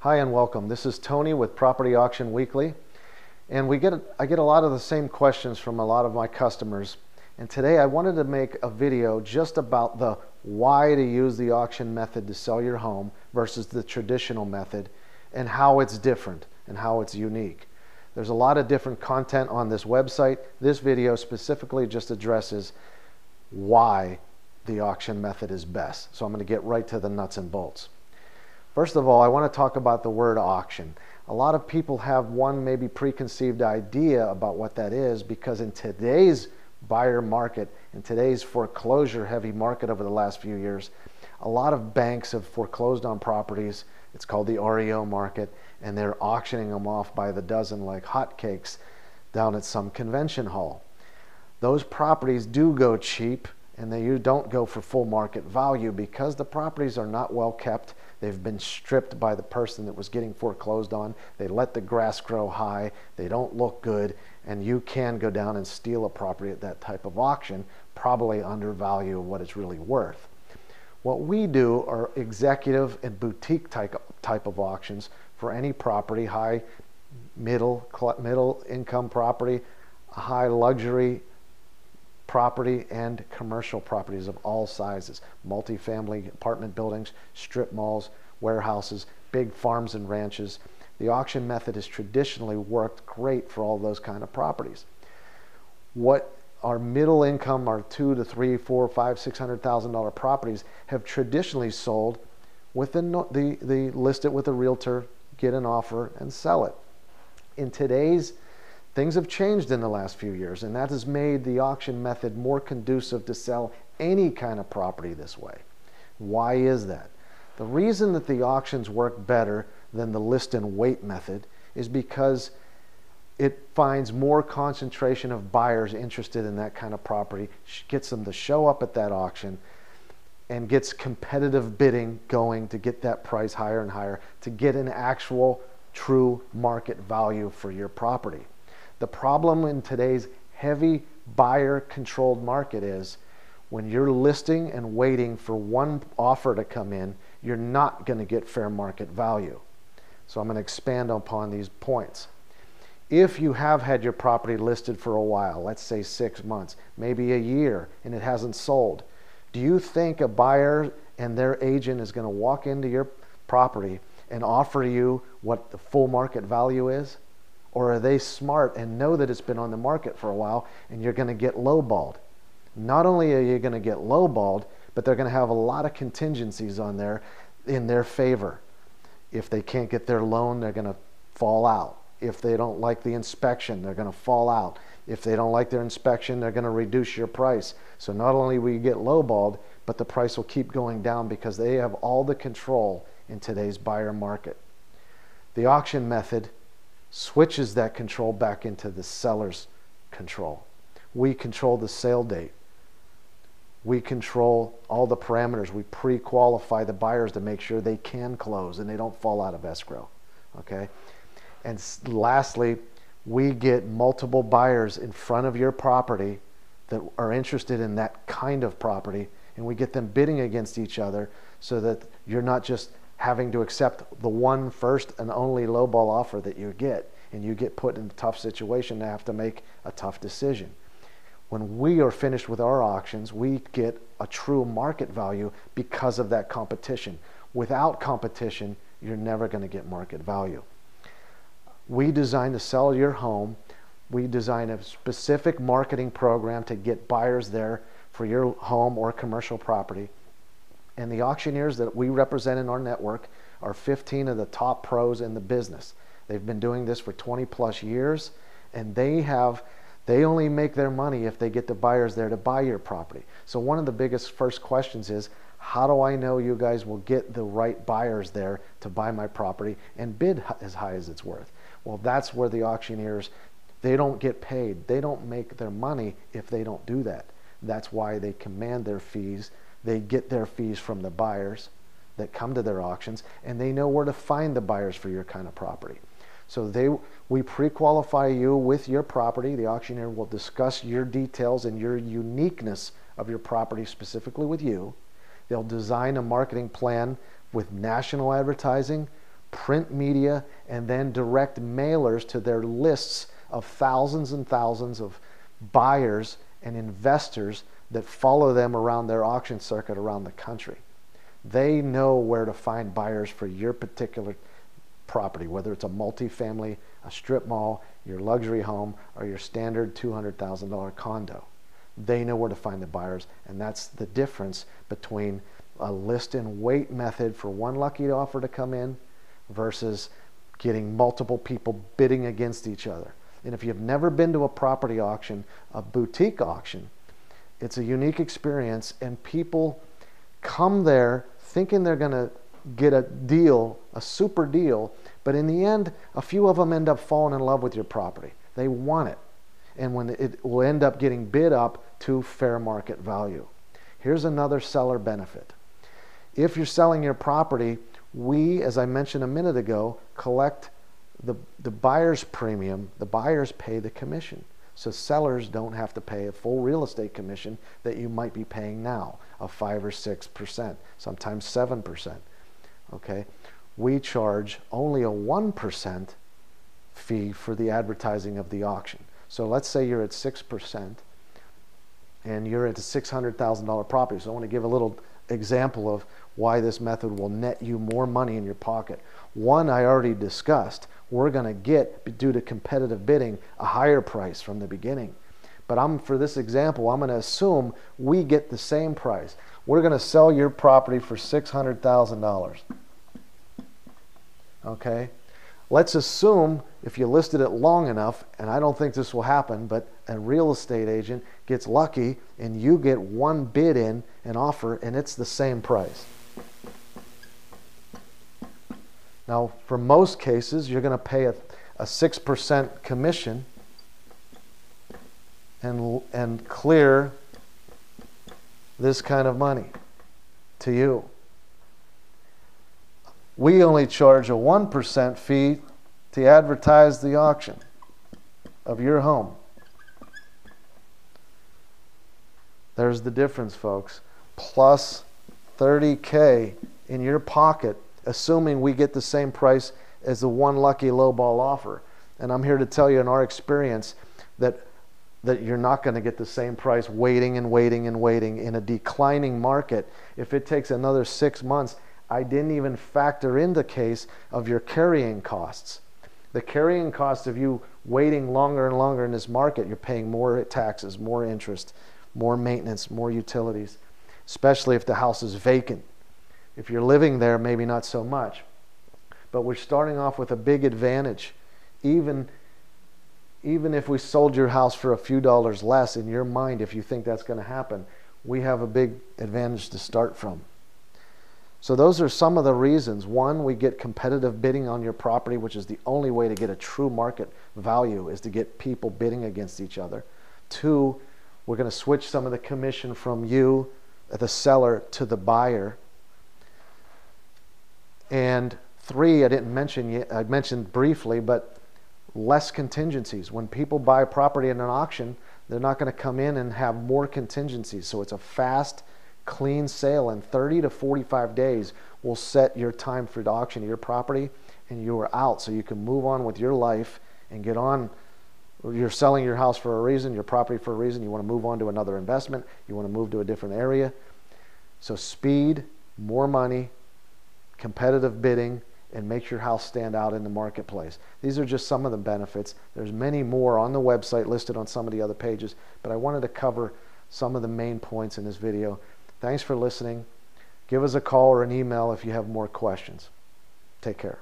Hi and welcome. This is Tony with Property Auction Weekly, and I get a lot of the same questions from a lot of my customers. And today I wanted to make a video just about the why to use the auction method to sell your home versus the traditional method, and how it's different and how it's unique. There's a lot of different content on this website. This video specifically just addresses why the auction method is best. So I'm going to get right to the nuts and bolts. First of all, I want to talk about the word auction. A lot of people have one maybe preconceived idea about what that is, because in today's buyer market, in today's foreclosure heavy market over the last few years, a lot of banks have foreclosed on properties. It's called the REO market, and they're auctioning them off by the dozen like hotcakes down at some convention hall. Those properties do go cheap, and you don't go for full market value because the properties are not well kept. They've been stripped by the person that was getting foreclosed on. They let the grass grow high. They don't look good, and you can go down and steal a property at that type of auction, probably under value of what it's really worth. What we do are executive and boutique type of auctions for any property, high, middle income property, high luxury property, and commercial properties of all sizes, multifamily apartment buildings, strip malls, warehouses, big farms and ranches. The auction method has traditionally worked great for all those kind of properties. What our middle income, our $200,000 to $300,000, $400,000, $500,000, $600,000 properties have traditionally sold within the list it with a realtor, get an offer, and sell it. In today's things have changed in the last few years, and that has made the auction method more conducive to sell any kind of property this way. Why is that? The reason that the auctions work better than the list and wait method is because it finds more concentration of buyers interested in that kind of property, gets them to show up at that auction, and gets competitive bidding going to get that price higher and higher to get an actual true market value for your property. The problem in today's heavy buyer-controlled market is when you're listing and waiting for one offer to come in, you're not going to get fair market value. So I'm going to expand upon these points. If you have had your property listed for a while, let's say 6 months, maybe a year, and it hasn't sold, do you think a buyer and their agent is going to walk into your property and offer you what the full market value is? Or are they smart and know that it's been on the market for a while and you're going to get lowballed? Not only are you going to get lowballed, but they're going to have a lot of contingencies on there in their favor. If they can't get their loan, they're going to fall out. If they don't like the inspection, they're going to fall out. If they don't like their inspection, they're going to reduce your price. So not only will you get lowballed, but the price will keep going down because they have all the control in today's buyer market. The auction method switches that control back into the seller's control. We control the sale date. We control all the parameters. We pre-qualify the buyers to make sure they can close and they don't fall out of escrow. Okay? And lastly, we get multiple buyers in front of your property that are interested in that kind of property, and we get them bidding against each other so that you're not just having to accept the one first and only lowball offer that you get, and you get put in a tough situation to have to make a tough decision. When we are finished with our auctions, we get a true market value because of that competition. Without competition, you're never going to get market value. We design to sell your home. We design a specific marketing program to get buyers there for your home or commercial property. And the auctioneers that we represent in our network are 15 of the top pros in the business. They've been doing this for 20 plus years, and they only make their money if they get the buyers there to buy your property. So one of the biggest first questions is, how do I know you guys will get the right buyers there to buy my property and bid as high as it's worth? Well, that's where the auctioneers, they don't get paid. They don't make their money if they don't do that. That's why they command their fees. They get their fees from the buyers that come to their auctions, and they know where to find the buyers for your kind of property. So we pre-qualify you with your property. The auctioneer will discuss your details and your uniqueness of your property specifically with you. They'll design a marketing plan with national advertising, print media, and then direct mailers to their lists of thousands and thousands of buyers and investors that follow them around their auction circuit around the country. They know where to find buyers for your particular property, whether it's a multifamily, a strip mall, your luxury home, or your standard $200,000 condo. They know where to find the buyers, and that's the difference between a list and wait method for one lucky offer to come in versus getting multiple people bidding against each other. And if you've never been to a property auction, a boutique auction, it's a unique experience, and people come there thinking they're going to get a deal, a super deal, but in the end, a few of them end up falling in love with your property. They want it, and when it will end up getting bid up to fair market value. Here's another seller benefit. If you're selling your property, we, as I mentioned a minute ago, collect the buyer's premium. The buyers pay the commission. So sellers don't have to pay a full real estate commission that you might be paying now of 5 or 6%, sometimes 7%. Okay? We charge only a 1% fee for the advertising of the auction. So let's say you're at 6% and you're at a $600,000 property. So I want to give a little example of why this method will net you more money in your pocket. One, I already discussed. We're going to get, due to competitive bidding, a higher price from the beginning. But for this example, I'm going to assume we get the same price. We're going to sell your property for $600,000. Okay? Let's assume if you listed it long enough, and I don't think this will happen, but a real estate agent gets lucky and you get one bid in, an offer, and it's the same price. Now, for most cases, you're going to pay a 6% commission and clear this kind of money to you. We only charge a 1% fee to advertise the auction of your home. There's the difference, folks. Plus $30K in your pocket, assuming we get the same price as the one lucky lowball offer. And I'm here to tell you in our experience that you're not going to get the same price waiting and waiting and waiting in a declining market. If it takes another 6 months, I didn't even factor in the case of your carrying costs. The carrying cost of you waiting longer and longer in this market, you're paying more taxes, more interest, more maintenance, more utilities, especially if the house is vacant. If you're living there, maybe not so much. But we're starting off with a big advantage. Even if we sold your house for a few dollars less, in your mind, if you think that's going to happen, we have a big advantage to start from. So those are some of the reasons. One, we get competitive bidding on your property, which is the only way to get a true market value, is to get people bidding against each other. Two, we're going to switch some of the commission from you, the seller, to the buyer. And three, I didn't mention yet, I mentioned briefly, but less contingencies. When people buy property in an auction, they're not going to come in and have more contingencies. So it's a fast, clean sale. In 30 to 45 days, we'll set your time for the auction of your property, and you are out. So you can move on with your life and get on. You're selling your house for a reason, your property for a reason. You want to move on to another investment. You want to move to a different area. So speed, more money, competitive bidding, and make your house stand out in the marketplace. These are just some of the benefits. There's many more on the website listed on some of the other pages, but I wanted to cover some of the main points in this video. Thanks for listening. Give us a call or an email if you have more questions. Take care.